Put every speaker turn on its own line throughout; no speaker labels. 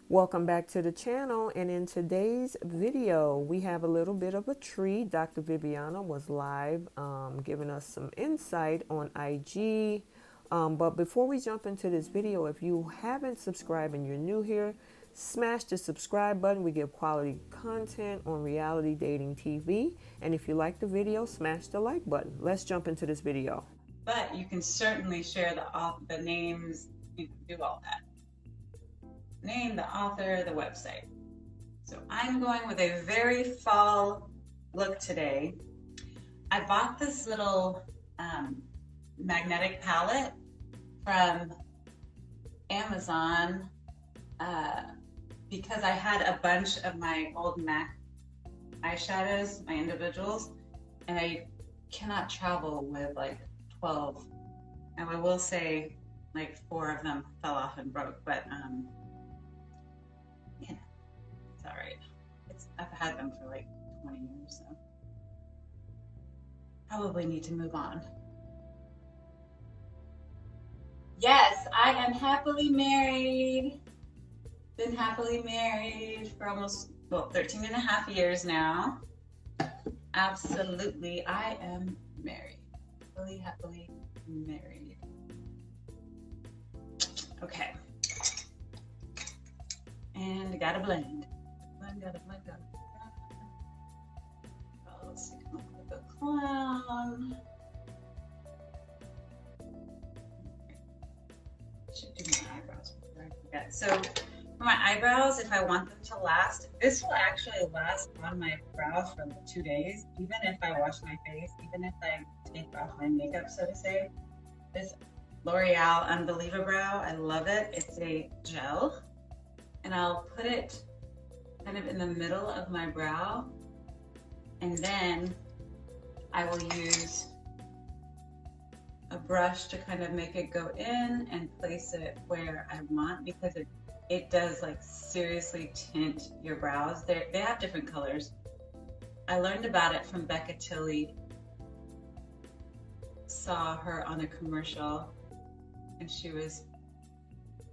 Welcome back to the channel, and in today's video we have a little bit of a treat. Dr. Viviana was live giving us some insight on IG. But before we jump into this video, if you haven't subscribed and you're new here, smash the subscribe button. We give quality content on reality dating TV, and if you like the video, smash the like button. Let's jump into this video.
But you can certainly share the names, you can do all that. Name, the author, the website. So I'm going with a very fall look today. I bought this little magnetic palette from Amazon because I had a bunch of my old MAC eyeshadows, my individuals, and I cannot travel with like 12. And I will say like 4 of them fell off and broke, but yeah, it's all right. I've had them for like 20 years, so probably need to move on. Yes, I am happily married. Been happily married for almost, 13 and a half years now. Absolutely, I am married. Happily married. Okay. And I gotta blend. Gotta blend. Oh, let's stick them up with the clown. Should do my eyebrows before I forget. So for my eyebrows, if I want them to last, this will actually last on my brows for 2 days, even if I wash my face, even if I take off my makeup, so to say. This L'Oreal Unbeliever Brow, I love it. It's a gel. And I'll put it kind of in the middle of my brow, and then I will use a brush to kind of make it go in and place it where I want, because it does like seriously tint your brows. They have different colors. I learned about it from Becca Tilley. Saw her on a commercial and she was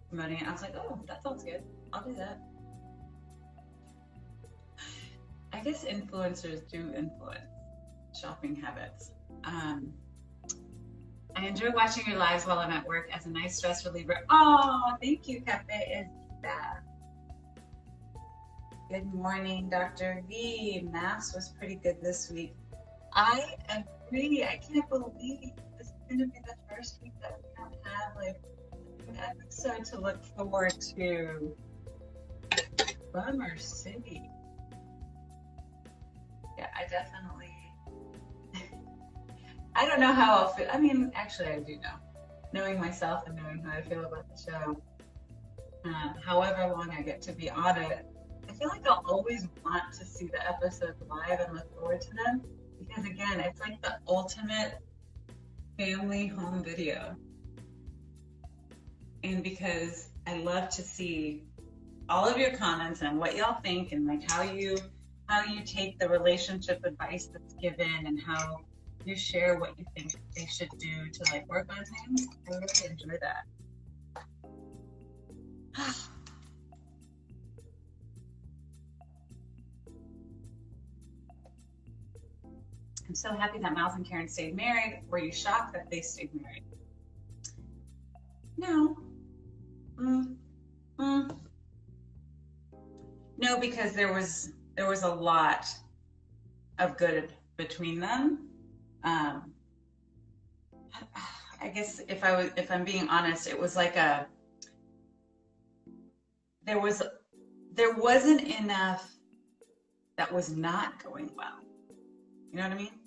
promoting it. I was like, oh, that sounds good. I'll do that. I guess influencers do influence shopping habits. I enjoy watching your lives while I'm at work as a nice stress reliever. Oh, thank you, Cafe Esquita. Good morning, Dr. V. MAFS was pretty good this week. I agree. I can't believe this is going to be the first week that we don't have like an episode to look forward to. Bummer City. Yeah, I definitely, I don't know how I'll feel. I mean, actually I do know. Knowing myself and knowing how I feel about the show, however long I get to be on it, I feel like I'll always want to see the episodes live and look forward to them. Because again, it's like the ultimate family home video. And because I love to see all of your comments and what y'all think, and like how you take the relationship advice that's given and how you share what you think they should do to like work on things. I really enjoy that. I'm so happy that Miles and Karen stayed married. Were you shocked that they stayed married? No. No, because there was a lot of good between them. I guess if I'm being honest, it was like there wasn't enough that was not going well. You know what I mean?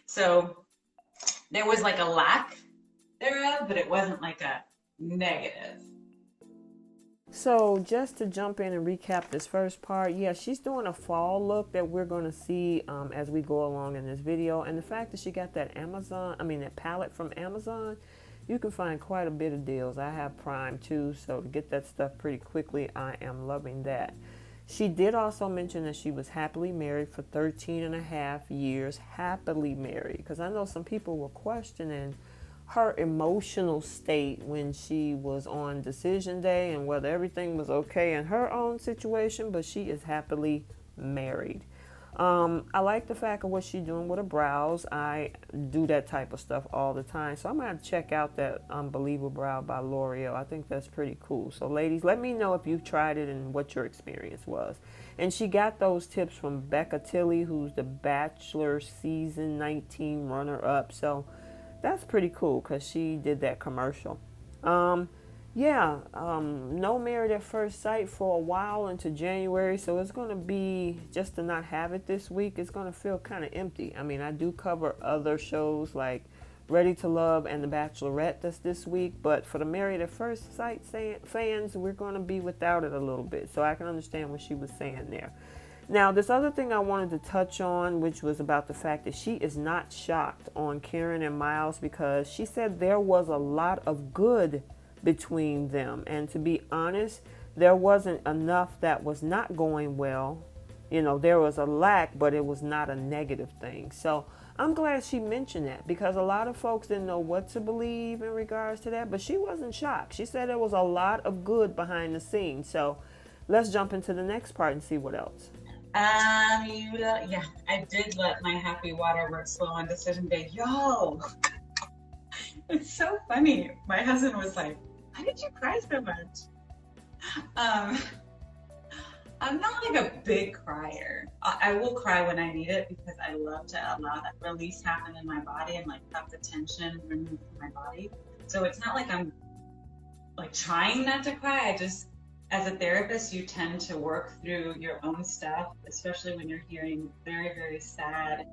So there was like a lack thereof, but it wasn't like a negative.
So just to jump in and recap this first part, yeah, she's doing a fall look that we're going to see as we go along in this video. And the fact that she got that that palette from Amazon, you can find quite a bit of deals. I have Prime too, so to get that stuff pretty quickly, I am loving that. She did also mention that she was happily married for 13 and a half years, happily married, because I know some people were questioning her emotional state when she was on decision day and whether everything was okay in her own situation, but she is happily married. I like the fact of what she's doing with her brows. I do that type of stuff all the time. So I'm going to have to check out that Unbelievable Brow by L'Oreal. I think that's pretty cool. So ladies, let me know if you've tried it and what your experience was. And she got those tips from Becca Tilley, who's the Bachelor Season 19 runner-up. So that's pretty cool because she did that commercial. Um, no Married at First Sight for a while into January, so it's going to be, just to not have it this week, it's going to feel kind of empty. I mean, I do cover other shows like Ready to Love and The Bachelorette that's this week, but for the Married at First Sight fans, we're going to be without it a little bit, so I can understand what she was saying there. Now, this other thing I wanted to touch on, which was about the fact that she is not shocked on Karen and Miles, because she said there was a lot of good between them. And to be honest, there wasn't enough that was not going well. You know, there was a lack, but it was not a negative thing. So I'm glad she mentioned that, because a lot of folks didn't know what to believe in regards to that, but she wasn't shocked. She said there was a lot of good behind the scenes. So let's jump into the next part and see what else.
Yeah, I did let my happy water work slow on decision day. Yo, it's so funny. My husband was like, why did you cry so much? I'm not like a big crier. I will cry when I need it because I love to allow that release happen in my body and like have the tension removed from my body. So it's not like I'm like trying not to cry. I just, as a therapist, you tend to work through your own stuff, especially when you're hearing very, very sad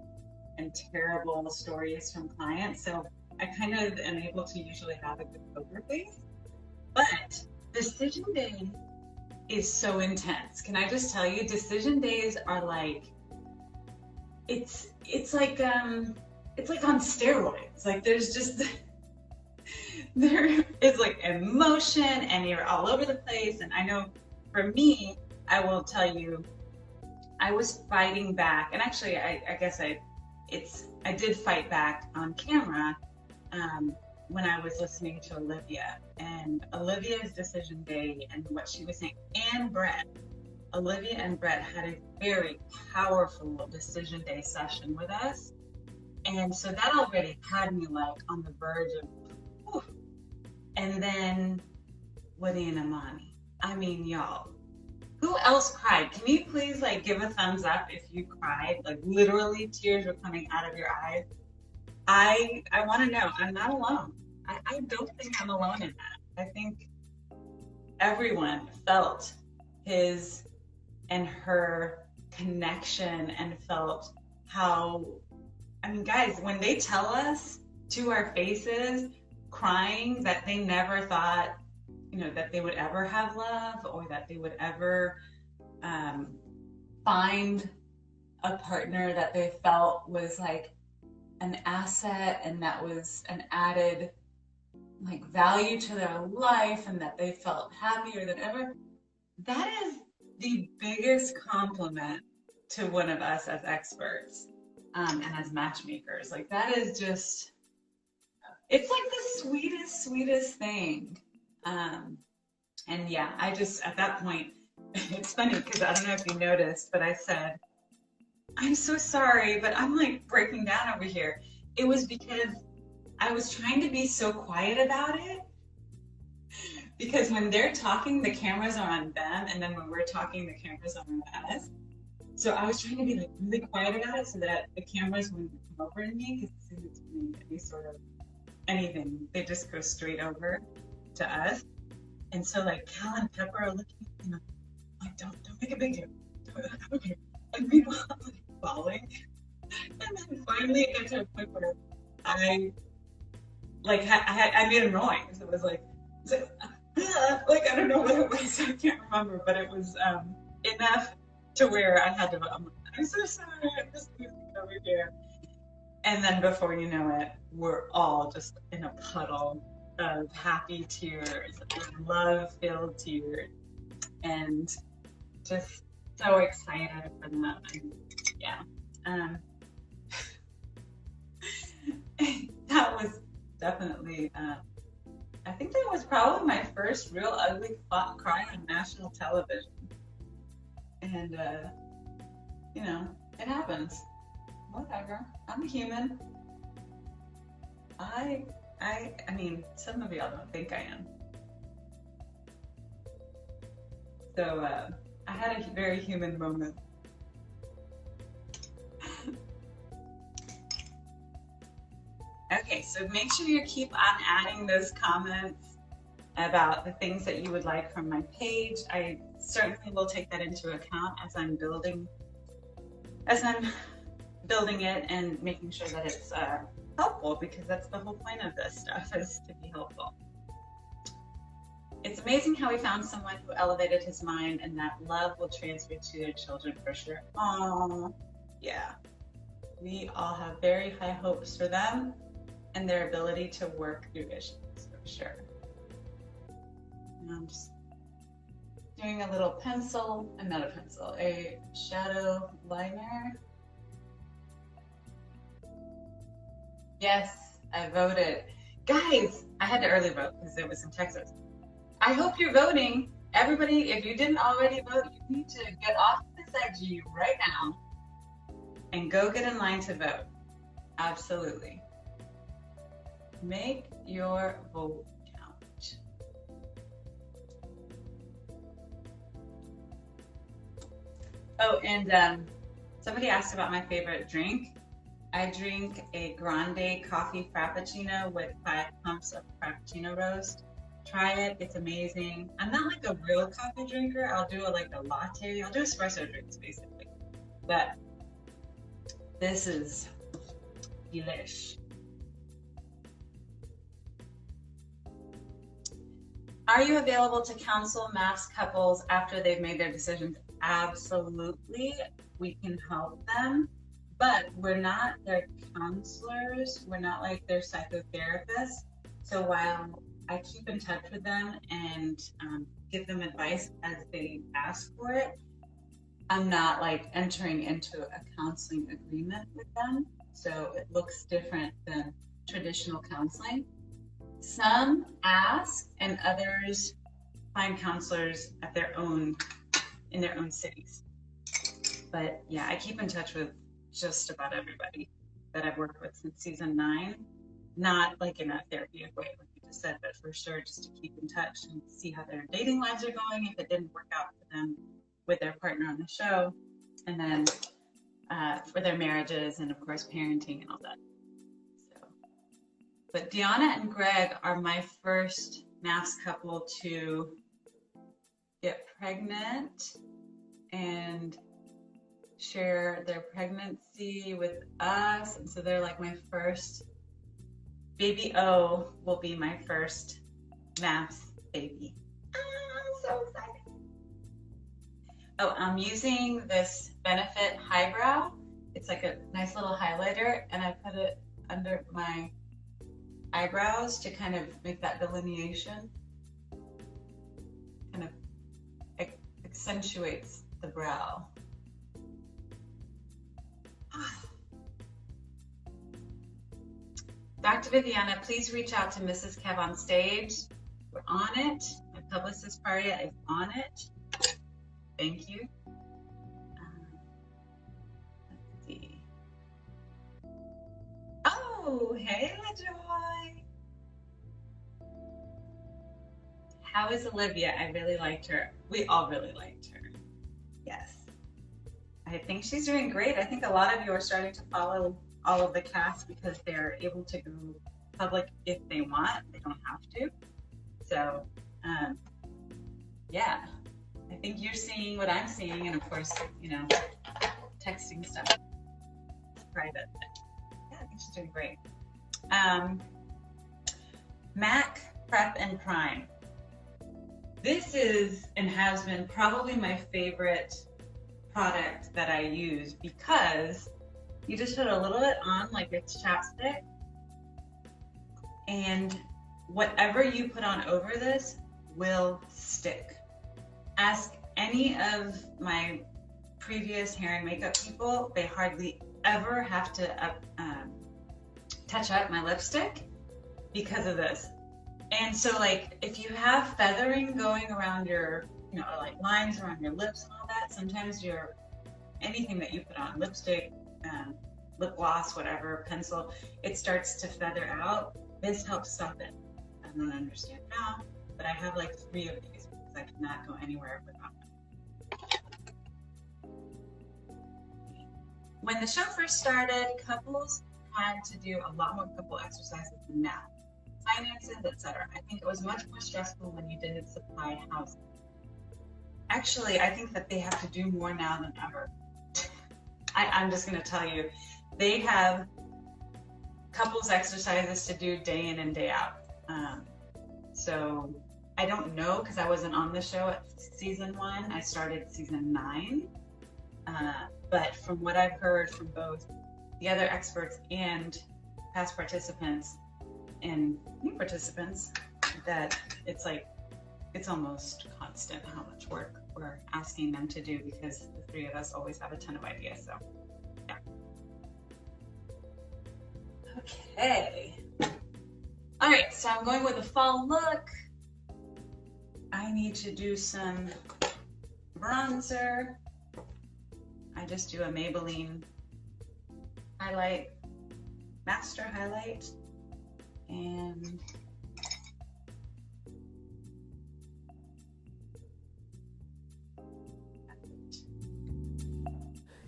and terrible stories from clients. So I kind of am able to usually have a good poker face. But decision day is so intense. Can I just tell you, decision days are like, it's like on steroids. Like there's just there is like emotion and you're all over the place. And I know for me, I will tell you, I was fighting back. And actually, I guess I did fight back on camera when I was listening to Olivia. And Olivia's decision day and what she was saying, and Brett. Olivia and Brett had a very powerful decision day session with us. And so that already had me like on the verge of, whew. And then Woody and Amani. I mean, y'all, who else cried? Can you please like give a thumbs up if you cried? Like literally tears were coming out of your eyes. I want to know, I'm not alone. I don't think I'm alone in that. I think everyone felt his and her connection and felt how, I mean, guys, when they tell us to our faces, crying that they never thought, you know, that they would ever have love or that they would ever find a partner that they felt was like an asset and that was an added like value to their life and that they felt happier than ever. That is the biggest compliment to one of us as experts and as matchmakers. Like that is just, it's like the sweetest thing. And yeah, I just, at that point, it's funny because I don't know if you noticed, but I said, I'm so sorry, but I'm like breaking down over here. It was because I was trying to be so quiet about it. Because when they're talking, the cameras are on them. And then when we're talking, the cameras are on us. So I was trying to be like really quiet about it so that the cameras wouldn't come over to me. Because as soon as it's doing any sort of anything, they just go straight over to us. And so like Cal and Pepper are looking at me like, don't make a big deal. Okay. And meanwhile, I'm like bawling. And then finally it got to a point where I made a noise. It was like I don't know what it was. I can't remember, but it was enough to where I had to. I'm so sorry. I'm just losing over here. And then before you know it, we're all just in a puddle of happy tears, love-filled tears, and just so excited for them. And yeah, that was definitely. I think that was probably my first real ugly cry on national television. And, you know, it happens. Whatever. I'm a human. I mean, some of y'all don't think I am. So, I had a very human moment. Okay, so make sure you keep on adding those comments about the things that you would like from my page. I certainly will take that into account as I'm building it and making sure that it's helpful, because that's the whole point of this stuff, is to be helpful. It's amazing how we found someone who elevated his mind, and that love will transfer to their children for sure. Oh, yeah. We all have very high hopes for them and their ability to work through issues, for sure. And I'm just doing a little pencil, not a pencil, a shadow liner. Yes, I voted. Guys, I had to early vote because it was in Texas. I hope you're voting. Everybody, if you didn't already vote, you need to get off this IG right now and go get in line to vote. Absolutely. Make your vote count. Oh, and somebody asked about my favorite drink. I drink a grande coffee frappuccino with 5 pumps of frappuccino roast. Try it, it's amazing. I'm not like a real coffee drinker. I'll do like a latte. I'll do espresso drinks basically. But this is delish. Are you available to counsel MAFS couples after they've made their decisions? Absolutely, we can help them, but we're not their counselors. We're not like their psychotherapists. So while I keep in touch with them and give them advice as they ask for it, I'm not like entering into a counseling agreement with them. So it looks different than traditional counseling. Some ask and others find counselors in their own cities. But yeah, I keep in touch with just about everybody that I've worked with since season 9. Not like in a therapeutic way, like you just said, but for sure just to keep in touch and see how their dating lives are going, if it didn't work out for them with their partner on the show, and then for their marriages and of course parenting and all that. So, but Deanna and Greg are my first MAFS couple to get pregnant and share their pregnancy with us, and so they're like my first. Baby O will be my first MAFS baby. I'm so excited. Oh, I'm using this Benefit Highbrow. It's like a nice little highlighter, and I put it under my eyebrows to kind of make that delineation. Kind of accentuates the brow. Dr. Viviana, please reach out to Mrs. Kev on stage. We're on it. My publicist party is on it. Thank you. Let's see. Oh, hey, LaJoy. How is Olivia? I really liked her. We all really liked her. Yes. I think she's doing great. I think a lot of you are starting to follow all of the cast because they're able to go public if they want. They don't have to. So, yeah, I think you're seeing what I'm seeing, and of course, you know, texting stuff private. But yeah, I think she's doing great. MAC Prep and Prime. This is and has been probably my favorite product that I use, because you just put a little bit on like it's chapstick, and whatever you put on over this will stick. Ask any of my previous hair and makeup people, they hardly ever have to touch up my lipstick. because of this. And so like if you have feathering going around your, you know, or like lines around your lips and all that, sometimes your anything that you put on, lipstick, lip gloss, whatever, pencil, it starts to feather out. This helps stop it. I don't understand how, but I have like 3 of these because I cannot go anywhere without them. When the show first started, couples had to do a lot more couple exercises than now. Finances, etc. I think it was much more stressful when you didn't supply housing. Actually, I think that they have to do more now than ever. I'm just going to tell you, they have couples exercises to do day in and day out. So I don't know because I wasn't on the show at season 1. I started season 9. But from what I've heard from both the other experts and past participants and new participants, that it's like, it's almost constant how much work we're asking them to do because the 3 of us always have a ton of ideas. So, yeah. Okay. All right, so I'm going with a fall look. I need to do some bronzer. I just do a Maybelline highlight, master highlight, and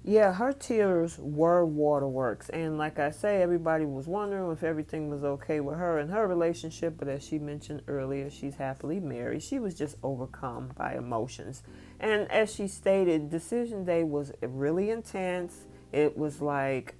Yeah, her tears were waterworks. And like I say, everybody was wondering if everything was okay with her and her relationship. But as she mentioned earlier, she's happily married. She was just overcome by emotions. And as she stated, decision day was really intense. It was like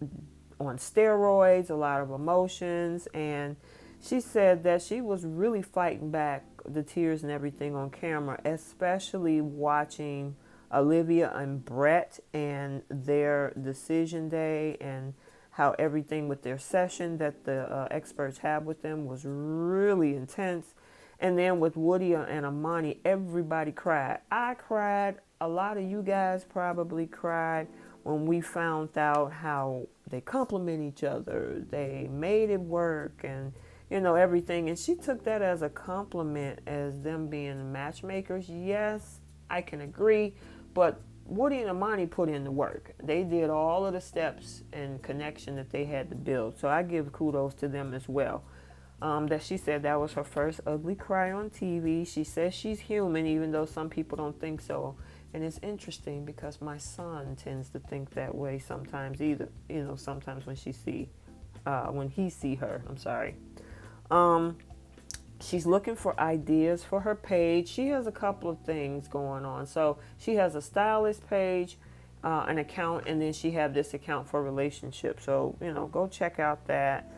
on steroids, a lot of emotions. And she said that she was really fighting back the tears and everything on camera, especially watching Olivia and Brett and their decision day and how everything with their session that the experts have with them was really intense. And then with Woody and Amani, everybody cried. I cried. A lot of you guys probably cried when we found out how they complement each other. They made it work and, you know, everything. And she took that as a compliment as them being matchmakers. Yes, I can agree. But Woody and Amani put in the work. They did all of the steps and connection that they had to build. So I give kudos to them as well. That she said that was her first ugly cry on TV. She says she's human, even though some people don't think so. And it's interesting because my son tends to think that way sometimes. Either, you know, sometimes when he see her. I'm sorry. She's looking for ideas for her page. She has a couple of things going on. So she has a stylist page, an account, and then she have this account for relationships. So, you know, go check out that.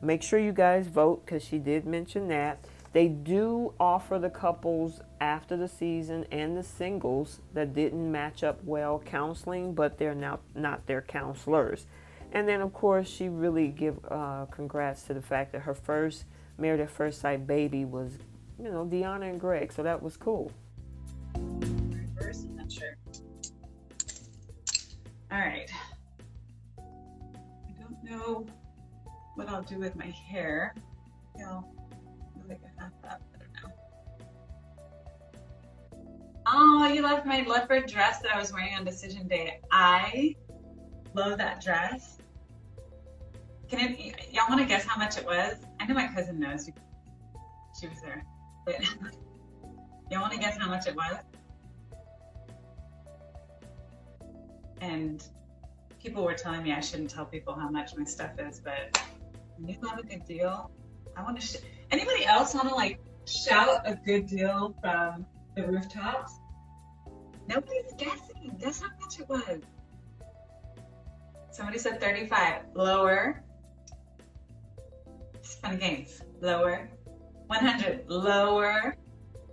Make sure you guys vote because she did mention that. They do offer the couples after the season and the singles that didn't match up well counseling, but they're now not their counselors. And then, of course, she really give congrats to the fact that her first Married at First Sight baby was, you know, Deanna and Greg. So that was cool.
reverse, I'm not sure. All right. I don't know what I'll do with my hair. I'll make it half up. I don't know. Oh, you loved my leopard dress that I was wearing on decision day. I love that dress. Y'all want to guess how much it was? I know my cousin knows. She was there. But y'all want to guess how much it was? And people were telling me I shouldn't tell people how much my stuff is, but when you have a good deal, I want to. Anybody else want to like shout a good deal from the rooftops? Nobody's guessing. Guess how much it was. Somebody said 35. Lower. It's fun games. Lower. 100. Lower.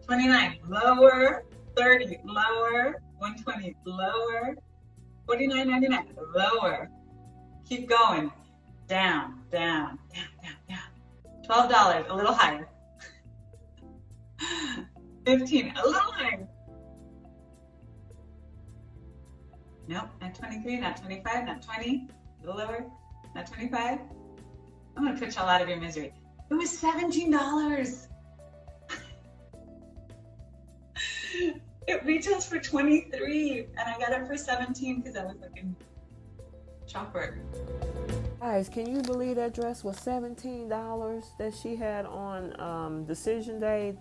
29. Lower. 30. Lower. 120. Lower. 49.99. Lower. Keep going. Down, down, down, down, down. $12. A little higher. 15. A little higher. Nope, not 23, not 25, not 20. A little lower. Not 25. I'm gonna put y'all out of your misery. It was $17. It retails for $23, and I got it for $17 because I was looking shop work.
Guys, can you believe that dress was $17 that she had on decision day?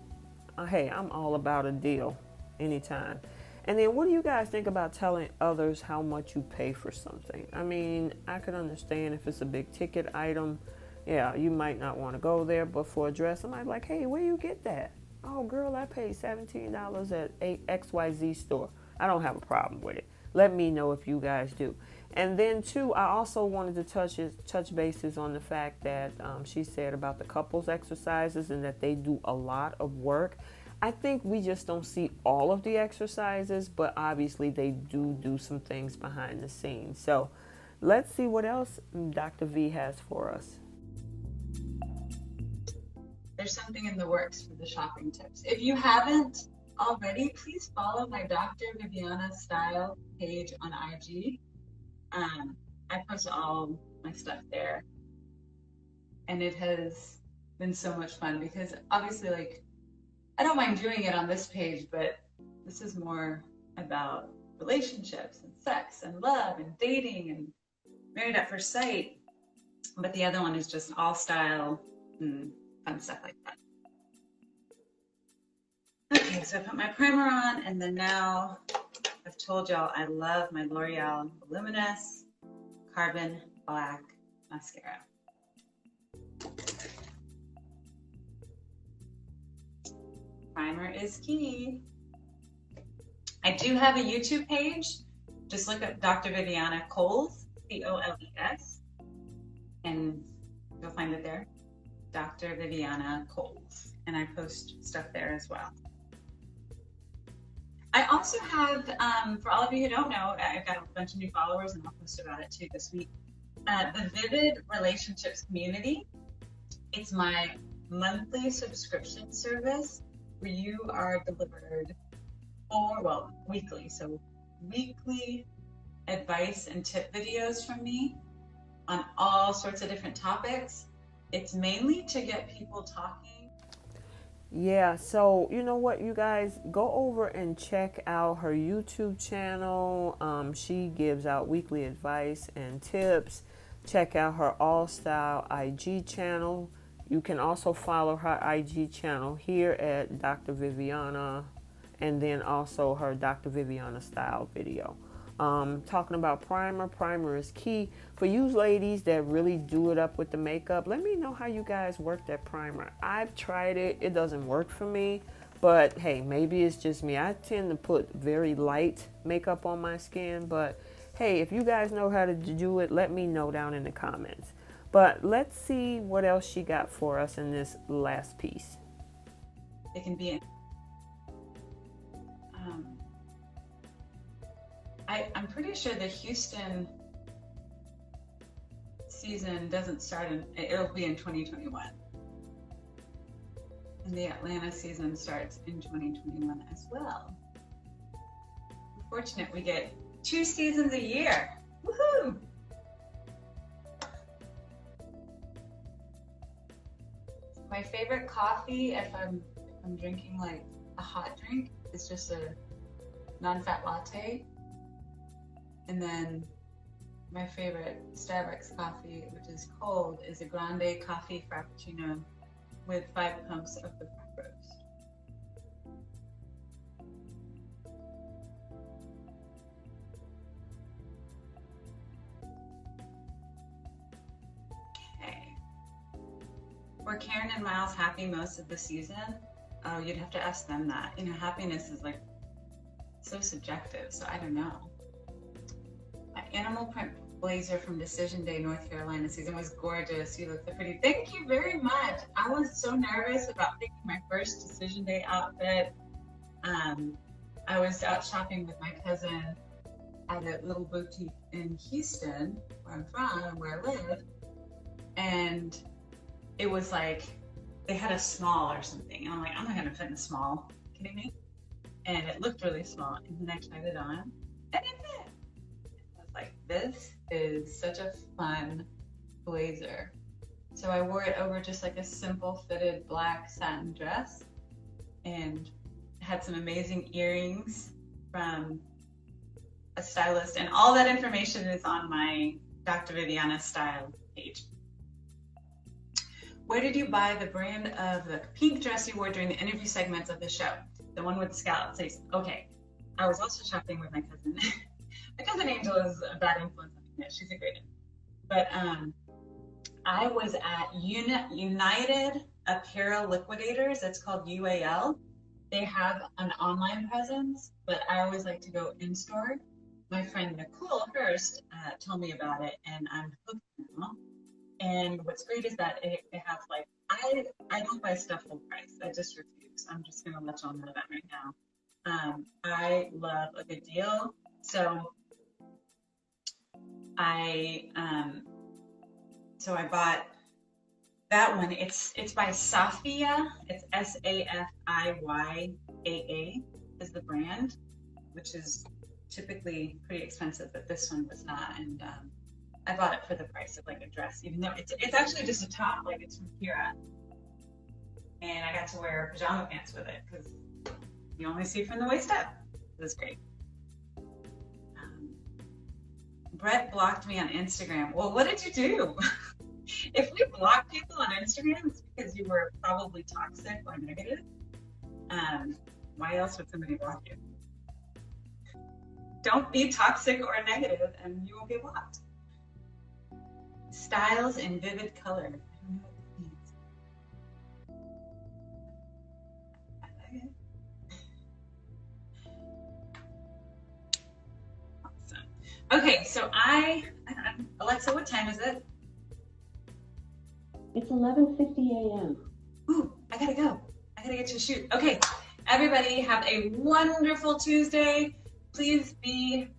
Hey, I'm all about a deal anytime. And then what do you guys think about telling others how much you pay for something? I mean, I could understand if it's a big ticket item. Yeah, you might not want to go there, but for a dress, I might be like, hey, where you get that? Oh, girl, I paid $17 at a XYZ store. I don't have a problem with it. Let me know if you guys do. And then, too, I also wanted to touch bases on the fact that she said about the couples exercises and that they do a lot of work. I think we just don't see all of the exercises, but obviously they do some things behind the scenes. So let's see what else Dr. V has for us.
There's something in the works for the shopping tips. If you haven't already, please follow my Dr. Viviana Style page on IG. I post all my stuff there, and it has been so much fun because obviously, like, I don't mind doing it on this page, but this is more about relationships and sex and love and dating and married at first sight. But the other one is just all style and fun stuff like that. Okay, so I put my primer on, and then now I've told y'all I love my L'Oreal Voluminous Carbon Black Mascara. Primer is key. I do have a YouTube page. Just look up Dr. Viviana Coles, Coles, and you'll find it there. Dr. Viviana Coles. And I post stuff there as well. I also have, for all of you who don't know, I've got a bunch of new followers, and I'll post about it too this week. The Vivid Relationships Community. It's my monthly subscription service where you are delivered weekly. So weekly advice and tip videos from me on all sorts of different topics. It's mainly to get people talking.
Yeah, so you know what, you guys, go over and check out her YouTube channel. She gives out weekly advice and tips. Check out her All Style IG channel. You can also follow her IG channel here at Dr. Viviana, and then also her Dr. Viviana Style video. Talking about primer. Primer is key. For you ladies that really do it up with the makeup, let me know how you guys work that primer. I've tried it. It doesn't work for me. But hey, maybe it's just me. I tend to put very light makeup on my skin. But hey, if you guys know how to do it, let me know down in the comments. But let's see what else she got for us in this last piece.
It can be I'm pretty sure the Houston season doesn't start it'll be in 2021. And the Atlanta season starts in 2021 as well. We're fortunate we get 2 seasons a year. Woohoo! My favorite coffee, if I'm drinking like a hot drink, is just a non-fat latte. And then my favorite Starbucks coffee, which is cold, is a grande coffee frappuccino with 5 pumps of the black roast. Okay. Were Karen and Miles happy most of the season? Oh, you'd have to ask them that. You know, happiness is like so subjective, so I don't know. My animal print blazer from Decision Day, North Carolina season was gorgeous. You look so pretty. Thank you very much. I was so nervous about picking my first Decision Day outfit. I was out shopping with my cousin at a little boutique in Houston, where I'm from and where I live. And it was like, they had a small or something. And I'm like, I'm not gonna fit in a small. Kidding me? And it looked really small. And then I tried it on, and it fit. I was like, this is such a fun blazer. So I wore it over just like a simple fitted black satin dress, and had some amazing earrings from a stylist, and all that information is on my Dr. Viviana Style page. Where did you buy the brand of the pink dress you wore during the interview segments of the show? The one with the scallops. Okay, I was also shopping with my cousin. My cousin Angel is a bad influence on me. She's a great influence. But I was at United Apparel Liquidators. It's called UAL. They have an online presence, but I always like to go in store. My friend Nicole Hurst told me about it, and I'm hooked now. And what's great is that they have like, I don't buy stuff full price. I just refuse. I'm just gonna let y'all know that right now. I love a good deal, so I bought that one. It's by Safia. It's Safiyaa is the brand, which is typically pretty expensive, but this one was not. And I bought it for the price of like a dress, even though it's actually just a top, like it's from Kira. And I got to wear pajama pants with it because you only see from the waist up. It was great. Brett blocked me on Instagram. Well, what did you do? If we block people on Instagram, it's because you were probably toxic or negative. Why else would somebody block you? Don't be toxic or negative and you won't be blocked. Styles in vivid color. I don't know what this means. I like it. Awesome. Okay, so Alexa, what time is it?
It's 11:50 a.m.
Ooh, I gotta go. I gotta get to a shoot. Okay, everybody have a wonderful Tuesday. Please be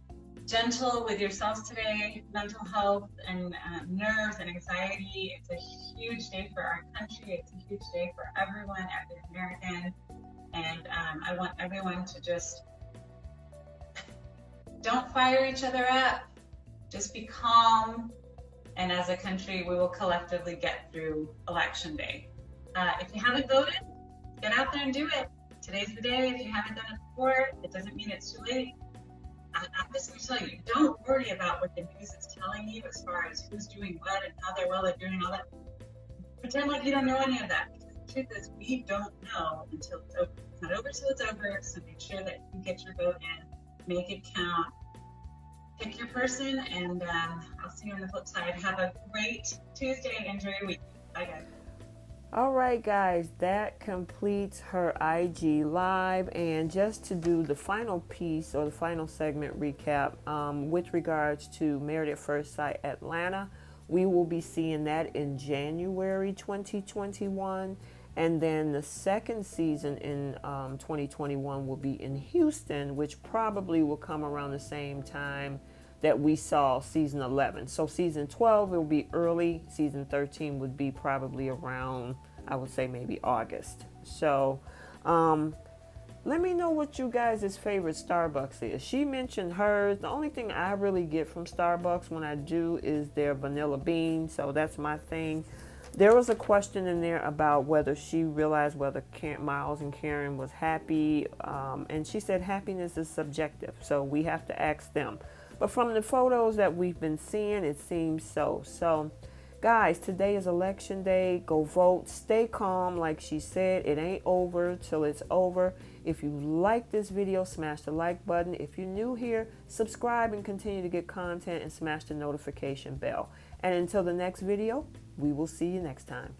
gentle with yourselves today. Mental health and nerves and anxiety. It's a huge day for our country. It's a huge day for everyone, every American. And I want everyone to just don't fire each other up. Just be calm. And as a country, we will collectively get through Election Day. If you haven't voted, get out there and do it. Today's the day. If you haven't done it before, it doesn't mean it's too late. I'm just going to tell you, don't worry about what the news is telling you as far as who's doing what and how they're doing all that. Pretend like you don't know any of that. Because the truth is, we don't know until it's over. It's not over till it's over, so make sure that you get your vote in. Make it count. Pick your person, and I'll see you on the flip side. Have a great Tuesday. Enjoy your week. Bye, guys.
All right, guys, that completes her IG live. And just to do the final piece or the final segment recap with regards to Married at First Sight Atlanta, we will be seeing that in January 2021. And then the second season in 2021 will be in Houston, which probably will come around the same time that we saw season 11. So season 12 will be early. Season 13 would be probably around, I would say maybe August. So let me know what you guys' favorite Starbucks is. She mentioned hers. The only thing I really get from Starbucks when I do is their vanilla bean. So that's my thing. There was a question in there about whether she realized whether Miles and Karen was happy. And she said happiness is subjective. So we have to ask them. But from the photos that we've been seeing, it seems so. So, guys, today is election day. Go vote. Stay calm. Like she said, it ain't over till it's over. If you like this video, smash the like button. If you're new here, subscribe and continue to get content and smash the notification bell. And until the next video, we will see you next time.